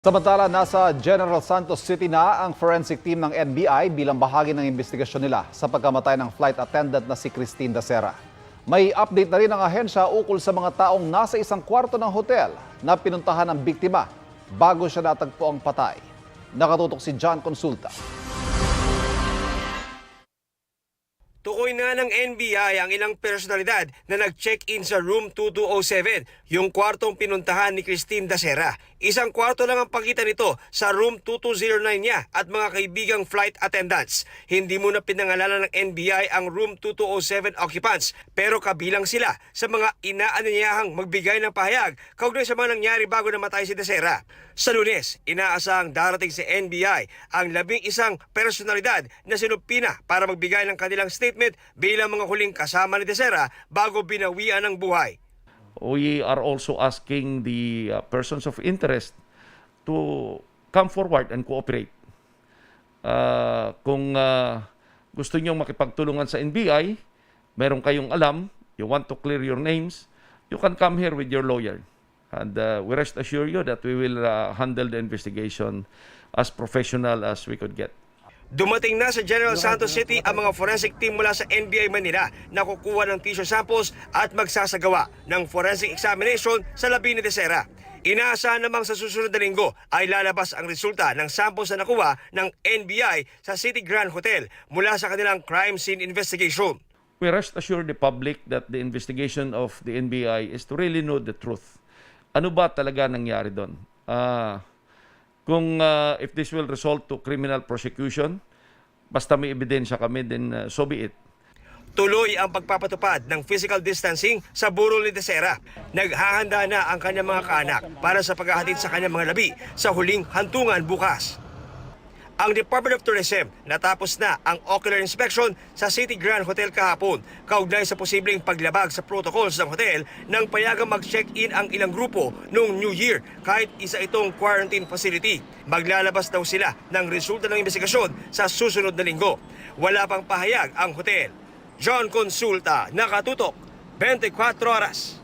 Samantala, nasa General Santos City na ang forensic team ng NBI bilang bahagi ng investigasyon nila sa pagkamatay ng flight attendant na si Christine Dacera. May update na rin ang ahensya ukol sa mga taong nasa isang kwarto ng hotel na pinuntahan ng biktima bago siya natagpo ang patay. Nakatutok si John Consulta. Tukoy na ng NBI ang ilang personalidad na nag-check-in sa room 2207, yung kwartong pinuntahan ni Christine Dacera. Isang kwarto lang ang pagitan nito sa room 2209 niya at mga kaibigang flight attendants. Hindi muna pinangalanan ng NBI ang room 2207 occupants, pero kabilang sila sa mga inaanyayahang magbigay ng pahayag kaugnay sa mga nangyari bago namatay si Dacera. Sa Lunes, inaasahang darating sa NBI ang 11 personalidad na sinupina para magbigay ng kanilang statement bilang mga huling kasama ni Dacera bago binawian ng buhay. We are also asking the persons of interest to come forward and cooperate. Kung gusto niyo makipagtulungan sa NBI, meron kayong alam, you want to clear your names, you can come here with your lawyer. And we rest assure you that we will handle the investigation as professional as we could get. Dumating na sa General Santos City ang mga forensic team mula sa NBI Manila na kukuha ng tissue samples at magsasagawa ng forensic examination sa labi ni Dacera. Inaasahan namang sa susunod na linggo ay lalabas ang resulta ng samples na nakuha ng NBI sa City Grand Hotel mula sa kanilang crime scene investigation. We rest assure the public that the investigation of the NBI is to really know the truth. Ano ba talaga nangyari doon? If this will result to criminal prosecution, basta may ebidensya kami, then so be it. Tuloy ang pagpapatupad ng physical distancing sa burol ni Dacera. Naghahanda na ang kanyang mga kaanak para sa paghahatid sa kanyang mga labi sa huling hantungan bukas. Ang Department of Tourism natapos na ang ocular inspection sa City Grand Hotel kahapon kaugnay sa posibleng paglabag sa protocols ng hotel nang payagang mag-check-in ang ilang grupo noong New Year kahit isa itong quarantine facility. Maglalabas daw sila ng resulta ng investigasyon sa susunod na linggo. Wala pang pahayag ang hotel. John Consulta, Nakatutok, 24 Oras.